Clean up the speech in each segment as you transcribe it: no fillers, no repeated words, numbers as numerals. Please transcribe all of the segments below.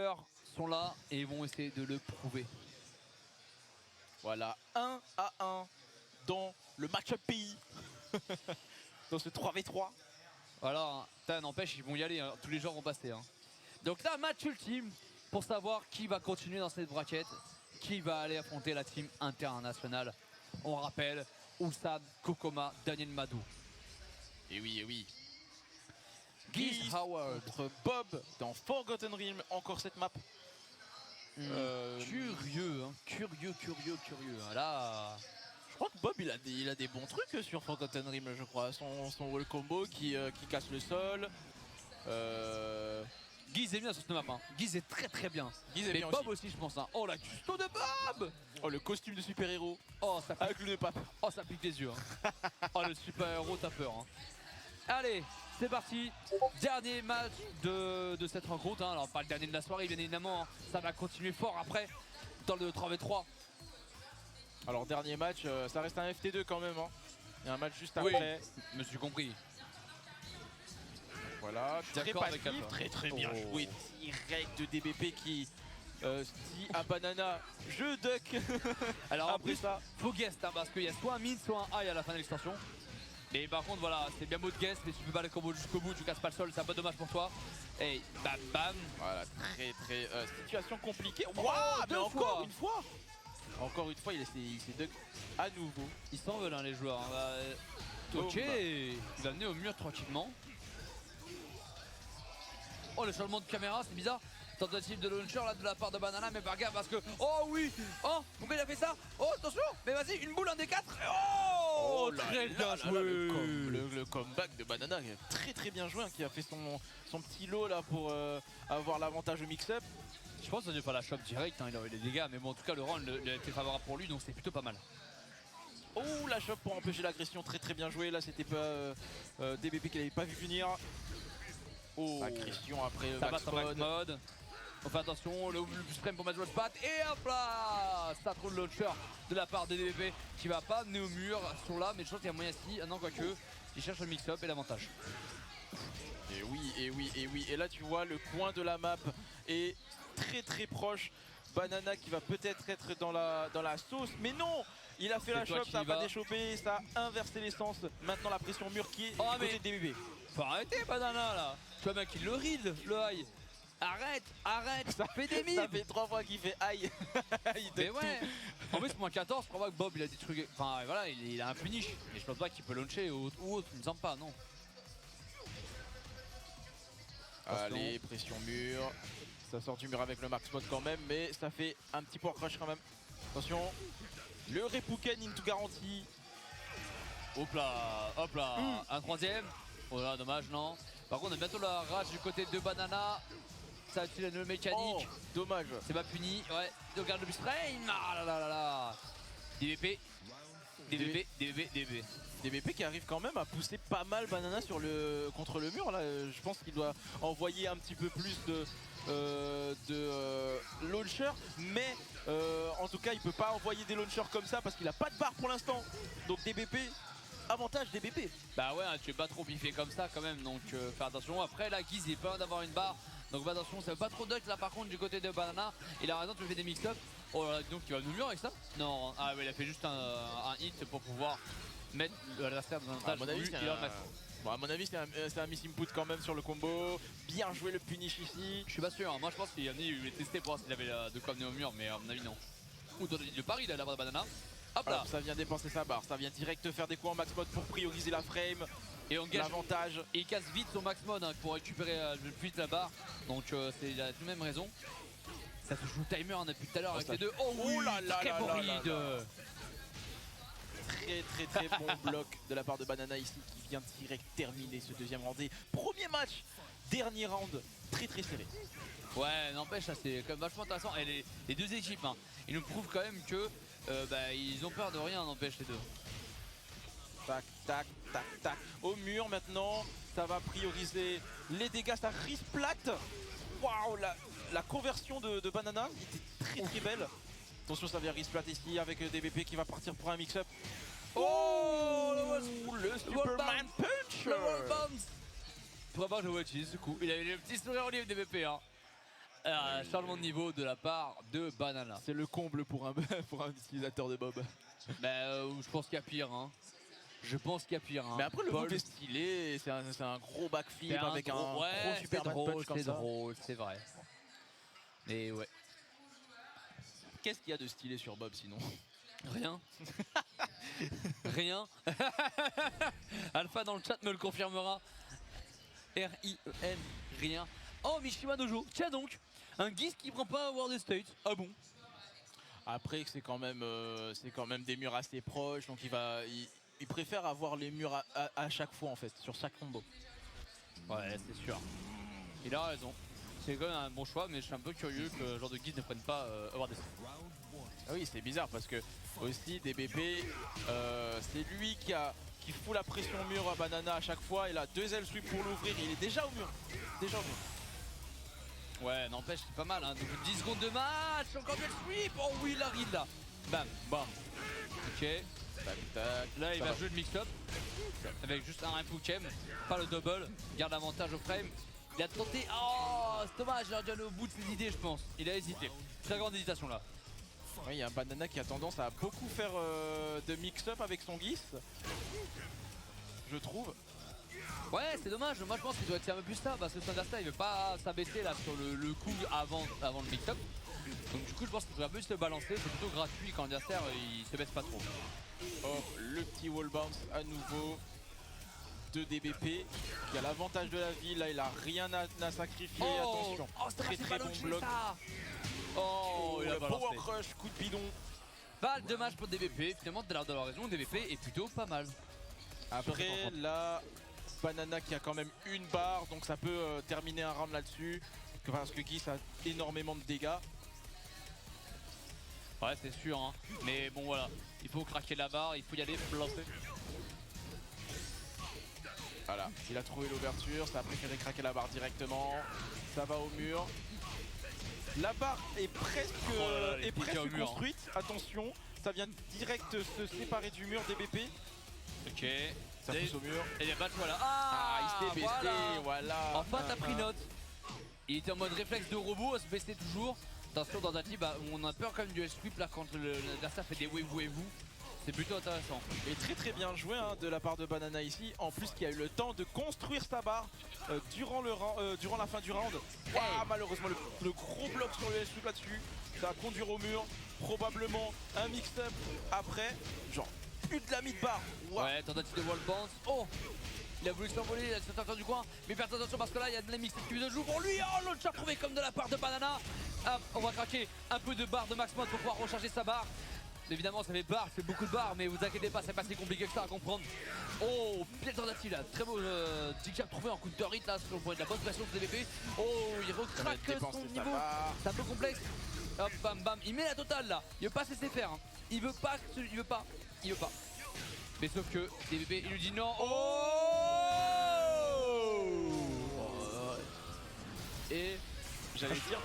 launchers sont là et ils vont essayer de le prouver. Voilà, 1-1 dans le match-up pays. Dans ce 3v3. Voilà, n'empêche, ils vont y aller, hein. Tous les joueurs vont passer. Hein. Donc là, match ultime pour savoir qui va continuer dans cette braquette, qui va aller affronter la team internationale. On rappelle, Ulsan, Kokoma, Daniel Madou. Et oui, et oui. Geese Howard contre Bob dans Forgotten Realm, encore cette map. Curieux, hein. Curieux. Là, je crois que Bob il a des bons trucs sur Forgotten Realm, je crois. Son wall combo qui casse le sol. Geese est bien sur cette map. Hein. Geese est très bien. Geese est mais bien Bob aussi, je pense. Hein. Oh, la custo de Bob. Oh, le costume de super-héros. Oh, ça pique. Avec le nœud pape. Oh, ça pique les yeux. Hein. Oh, le super-héros, t'as peur. Hein. Allez, c'est parti. Dernier match de cette rencontre. Hein. Alors, pas le dernier de la soirée, bien évidemment. Hein. Ça va continuer fort après dans le 3v3. Alors, dernier match, ça reste un FT2 quand même. Hein. Il y a un match juste après. Oui, me suis compris. Voilà, très passif, très bien joué. Direct de DBP qui dit à Banana, je duck. Alors après plus, ça, faut guest hein, parce qu'il y a soit un mid, soit un high à la fin de l'extension. Mais par contre voilà, c'est bien beau de guest, mais si tu peux pas le combo jusqu'au bout, tu casses pas le sol, c'est un peu dommage pour toi. Et bam bam. Voilà, très situation compliquée. Wow, mais deux encore fois. une fois. Encore une fois, il s'est duck à nouveau. Ils s'en veulent hein, les joueurs. Hein. Ok, il va venir au mur tranquillement. Oh, le changement de caméra, c'est bizarre. Tentative de launcher là de la part de Banana, mais par gaffe parce que. Oh oui. Oh, pourquoi il a fait ça? Oh, attention. Mais vas-y, une boule, un des 4. Oh, très bien joué. Le comeback de Banana, très bien joué, hein, qui a fait son petit lot là pour avoir l'avantage au mix-up. Je pense que ça ne pas la chope direct, hein, il aurait les dégâts, mais bon, en tout cas, le round était favorable pour lui, donc c'est plutôt pas mal. Oh, la chope pour empêcher l'agression, très bien joué. Là, c'était pas DBP qui l'avait pas vu venir. Oh, agression après le max mode. On fait attention, le suprême pour mettre le spot et hop là, ça trouve le launcher de la part de DBP qui va pas amener au mur, sont là, mais je pense qu'il y a moyen ici, non quoique, il cherche le mix-up et l'avantage. Et oui, et là tu vois le coin de la map est très proche. Banana qui va peut-être être dans la sauce, mais non, il a fait la chope, ça a pas déchopé, ça a inversé l'essence. Maintenant la pression mur qui est du côté de DBP. Faut arrêter Banana là. Tu vois mec, il le ride le high. Arrête, ça fait des mimes. Ça fait 3 fois qu'il fait aïe. Mais ouais. En plus moins 14, je crois pas que Bob il a des trucs. Enfin voilà, il a un punish. Mais je pense pas qu'il peut launcher ou autre, il me semble pas, non. Allez, pression mur. Ça sort du mur avec le max mode quand même, mais ça fait un petit power crush quand même. Attention, le Repuken into garantie. Hop là, un troisième. Oh là, dommage, non. Par contre, on a bientôt la rage du côté de Banana. Ça utilise le mécanique. Oh, dommage. C'est pas puni. Ouais, il regarde le bus frame. Ah là. DBP. DBP qui arrive quand même à pousser pas mal Banana contre le mur. Là, je pense qu'il doit envoyer un petit peu plus de launcher, mais en tout cas il peut pas envoyer des launchers comme ça parce qu'il a pas de barre pour l'instant. Donc DBP, avantage DBP. Bah ouais, hein, tu es pas trop biffé comme ça quand même, donc faire attention. Après là, Geese il est pas loin d'avoir une barre, donc bah, attention, ça veut pas trop duck là par contre du côté de Banana. Il a raison, tu fais des mix-up. Oh là là, donc il va nous mur avec ça? Non, ah ouais, il a fait juste un hit pour pouvoir mettre l'adversaire dans un avantage. À mon avis, c'est un miss input quand même sur le combo. Bien joué le punish ici. Je suis pas sûr, hein. Moi je pense qu'il voulait tester pour voir s'il avait de quoi amener au mur, mais à mon avis non. Ou le pari de la barre de Banana. Hop là. Alors, ça vient dépenser sa barre, ça vient direct faire des coups en max mode pour prioriser la frame. Et on gage l'avantage. Et il casse vite son max mode hein, pour récupérer plus vite la barre. Donc c'est la même raison. Ça se joue timer hein, depuis tout à l'heure avec les deux. Oh oui, très bon lead. Très bon bloc de la part de Banana ici qui vient direct terminer ce deuxième round. Premier match, dernier round, très serré. Ouais, n'empêche, c'est quand même vachement intéressant. Et les deux équipes, hein, ils nous prouvent quand même que ils ont peur de rien, n'empêche les deux. Tac. Au mur maintenant, ça va prioriser les dégâts, ça resplate. Waouh, la conversion de Banana était très belle. Attention, ça vient resplat ici avec DBP qui va partir pour un mix-up. Oh, le Superman Punch. Le wall bounce. Pour avoir joué ce coup, il avait le petit sourire au livre DBP. Hein. Changement de niveau de la part de Banana. C'est le comble pour un, pour un utilisateur de Bob. Je pense qu'il y a pire. Hein. Je pense qu'il y a pire. Hein. Mais après le Paul, move est stylé, c'est un gros backflip c'est avec un gros super c'est drôle, punch comme c'est ça. drôle, c'est vrai. Et ouais. Qu'est-ce qu'il y a de stylé sur Bob sinon? Rien. Rien. Alpha dans le chat me le confirmera. R-I-E-N, rien. Oh, Mishima Dojo. Tiens donc, un Geese qui prend pas World State. Ah bon? Après c'est quand même des murs assez proches, donc il préfère avoir les murs à chaque fois en fait, sur chaque combo. Ouais, c'est sûr. Il a raison. C'est quand même un bon choix, mais je suis un peu curieux que le genre de Geese ne prenne pas World State. Ah oui, c'est bizarre parce que aussi DBP, c'est lui qui fout la pression au mur à Banana à chaque fois. Il a 2 L sweep pour l'ouvrir, il est déjà au mur. Déjà au mur. Ouais, n'empêche, c'est pas mal. Hein. Donc 10 secondes de match, encore bien le sweep. Oh oui, il arrive là. Bam, bam. Ok. Tac, tac. Là, il Ça va va. jouer le mix-up avec juste un Pukem, pas le double. Garde l'avantage au frame. Il a tenté. Oh, c'est dommage, il aurait dû aller au bout de ses idées, je pense. Il a hésité. Très grande hésitation là. Oui, il y a un Banana qui a tendance à beaucoup faire de mix-up avec son Geese. Je trouve. Ouais, c'est dommage. Moi, je pense qu'il doit être un peu plus ça parce que Thunderstar il veut pas s'abaisser là sur le coup avant le mix-up. Donc, du coup, je pense qu'il devrait plus le balancer. C'est plutôt gratuit quand Thunderstar il se baisse pas trop. Oh, le petit wall bounce à nouveau de DBP qui a l'avantage de la vie. Là, il a rien à sacrifier. Attention. Oh, c'est Très bon bloc. ça. Oh, il a Le balancé. power crush, coup de bidon. Pas de dommage pour DBP. Finalement, de l'air d'avoir raison, DBP est plutôt pas mal. Après, là, Banana qui a quand même une barre, donc ça peut terminer un round là-dessus. Parce que Geese a énormément de dégâts. Ouais, c'est sûr. Hein. Mais bon, voilà. Il faut craquer la barre, il faut y aller, lancer. Voilà, il a trouvé l'ouverture, ça a préféré craquer la barre directement. Ça va au mur. La barre est presque, les pieds au mur, construite. Attention, ça vient direct se séparer du mur DBP. Ok. Ça pousse au mur. Et les matchs, voilà. Ah, il s'est baissé, voilà. Enfin, t'as pris note. Il était en mode réflexe de robot, à se baisser toujours. Attention, dans un team, on a peur quand même du sweep là quand l'adversaire fait des wave-vous. C'est plutôt intéressant. Et très bien joué hein, de la part de Banana ici. En plus, qui a eu le temps de construire sa barre durant la fin du round. Ouah, malheureusement, le gros bloc sur le sweep là-dessus. Ça va conduire au mur. Probablement un mix-up après. Genre, plus de la mid-barre. Wow. Ouais, tentative de wall bounce. Oh! Il a voulu s'envoler, il a sorti du coin. Mais faites attention parce que là, il y a de la mix qui se joue pour lui. Oh, l'autre chat trouvé comme de la part de Banana. Hop, on va craquer un peu de barre de max mode pour pouvoir recharger sa barre. Évidemment, ça fait barre, c'est beaucoup de barres, mais vous inquiétez pas, c'est pas si compliqué que ça à comprendre. Oh, belle tentative là, très beau Jig-Jab trouvé en coup de hit là sur le point de la bonne pression de DBP. Oh, il recraque son niveau, c'est un peu complexe. Hop, bam, bam, il met la totale là, il veut pas se laisser faire. Hein. Il veut pas. Mais sauf que DBP, il lui dit non. Et j'allais dire,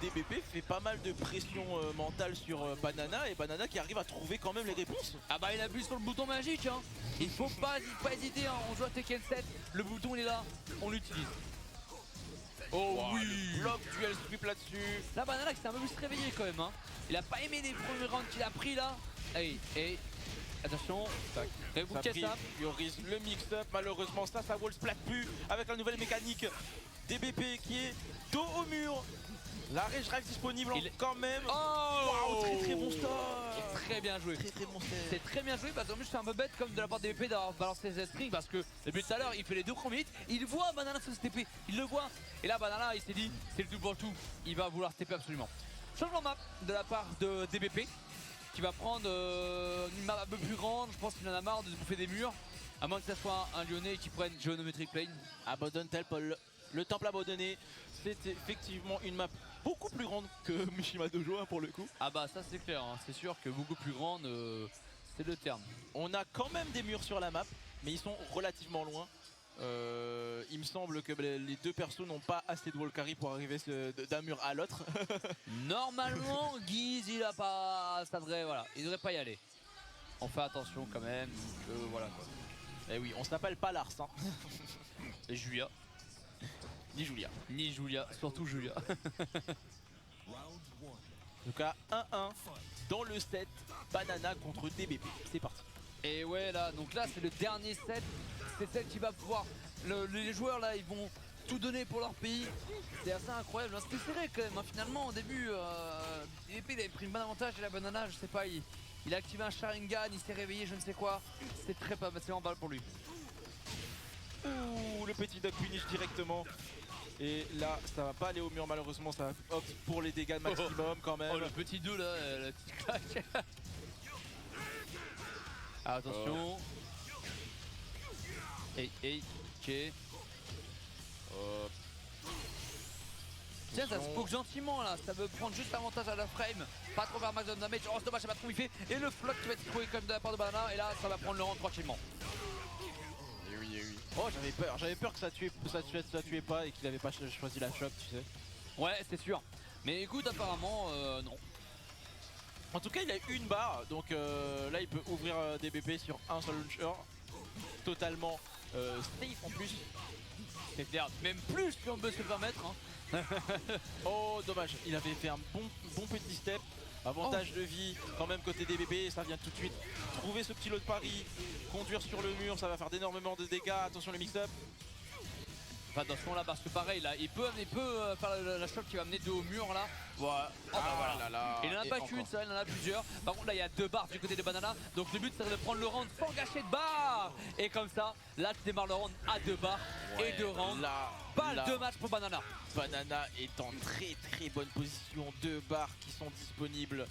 DBP fait pas mal de pression mentale sur Banana et Banana qui arrive à trouver quand même les réponses. Ah bah il appuie sur le bouton magique hein. Il faut pas hésiter hein. On joue à Tekken 7, le bouton il est là, on l'utilise. Oh wow, oui, le bloc duel sweep là-dessus. La Banana qui s'est un peu plus réveillé quand même hein. Il a pas aimé les premiers rounds qu'il a pris là. Hey, attention, ça priorise le mix-up, malheureusement ça wall splat plus avec la nouvelle mécanique. DBP qui est dos au mur. La rage drive disponible quand même. Oh wow, très bon stop. Très bien joué. Très bon stop. C'est très bien joué parce qu'en plus c'est un peu bête comme de la part de DBP d'avoir balancé ses strings parce que depuis tout à l'heure il fait les deux premiers hits, il voit Banana se TP, il le voit. Et là Banana il s'est dit c'est le tout pour tout, il va vouloir TP absolument. Changement de map de la part de DBP qui va prendre une map un peu plus grande, je pense qu'il en a marre de se bouffer des murs. À moins que ce soit un Lyonnais qui prenne Geonometric Plane. Abandonne Temple. Le temple abandonné, c'est effectivement une map beaucoup plus grande que Mishima Dojo hein, pour le coup. Ah bah ça c'est clair, hein. C'est sûr que beaucoup plus grande, c'est le terme. On a quand même des murs sur la map, mais ils sont relativement loin. Il me semble que les deux persos n'ont pas assez de wall carry pour arriver d'un mur à l'autre. Normalement, Guise il a pas. Ça devrait, voilà, il devrait pas y aller. On fait attention quand même, voilà quoi. Et oui, on s'appelle pas Lars. Hein. Et Julia. ni Julia. Ni Julia, surtout Julia. Donc à 1-1 dans le set, Banana contre DBP. C'est parti. Et ouais là, donc là c'est le dernier set. C'est celle qui va pouvoir. Les joueurs là ils vont tout donner pour leur pays. C'est assez incroyable. C'était serré quand même. Hein. Finalement au début, DBP il avait pris une bonne avantage et la Banana, je sais pas, il a activé un Sharingan, il s'est réveillé, je ne sais quoi. C'était très pas en balle pour lui. Ouh, le petit dog finish directement. Et là, ça va pas aller au mur malheureusement, ça opte pour les dégâts maximum quand même. Oh le petit 2 là, la petite claque. Ah, attention. Hey, ok. Tiens, ça se poke gentiment là, ça veut prendre juste l'avantage à la frame, pas trop faire max de damage. Oh, c'est dommage, c'est pas trop il fait. Et le flotte qui va être trouvé comme de la part de Banana, et là ça va prendre le rang tranquillement. Et oui. Oh, j'avais peur que ça tuait pas et qu'il avait pas choisi la choc, tu sais. Ouais, c'est sûr. Mais écoute, apparemment, non. En tout cas, il a une barre, donc là il peut ouvrir DBP sur un seul launcher. Totalement safe en plus. C'est clair, même plus si on peut se le permettre. Hein. Oh, dommage, il avait fait un bon petit step. Avantage de vie quand même côté DBP, ça vient tout de suite trouver ce petit lot de pari, conduire sur le mur, ça va faire d'énormément de dégâts. Attention le mix-up. Enfin, attention là parce que pareil là, il peut faire la choc qui va mener 2 au mur là. Voilà. Oh, bah, voilà. Là. Il en a pas qu'une, ça, il en a plusieurs. Par contre là il y a 2 barres du côté de Banana. Donc le but c'est de prendre le round sans gâcher de barres. Et comme ça, là tu démarres le round à 2 barres et 2 rounds. Balle de match pour Banana. Banana est en très bonne position, 2 barres qui sont disponibles.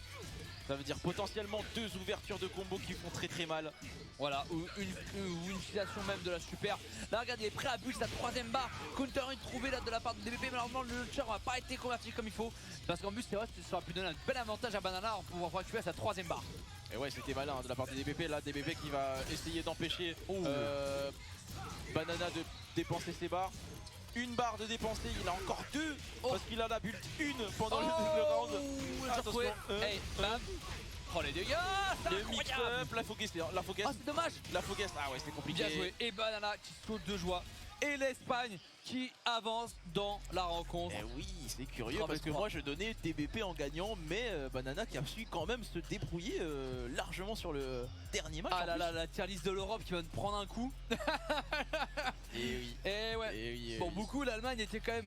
Ça veut dire potentiellement 2 ouvertures de combo qui font très mal. Voilà, ou une utilisation même de la super. Là regarde, il est prêt à boost sa 3ème barre. Counter est trouvé là de la part de DBP. Malheureusement le launcher n'a pas été converti comme il faut. Parce qu'en plus c'est vrai que ça aurait pu donner un bel avantage à Banana en pouvant récupérer sa 3ème barre. Et ouais, c'était malin de la part de DBP. Là DBP qui va essayer d'empêcher Banana de dépenser ses barres. Une barre de dépenser, il a encore 2 parce qu'il en a build une pendant le round. Attention, hey, bam. Oh les dégâts, le mix-up, la focus. Oh c'est dommage. La focus, ah ouais, c'est compliqué. Bien joué. Et Banana qui saute de joie. Et l'Espagne qui avance dans la rencontre. Eh oui, c'est curieux parce que moi je donnais DBP en gagnant, mais Banana qui a su quand même se débrouiller largement sur le dernier match. Ah là là, la tier list de l'Europe qui va te prendre un coup. Et oui. Et ouais. Et oui, Pour beaucoup, l'Allemagne était quand même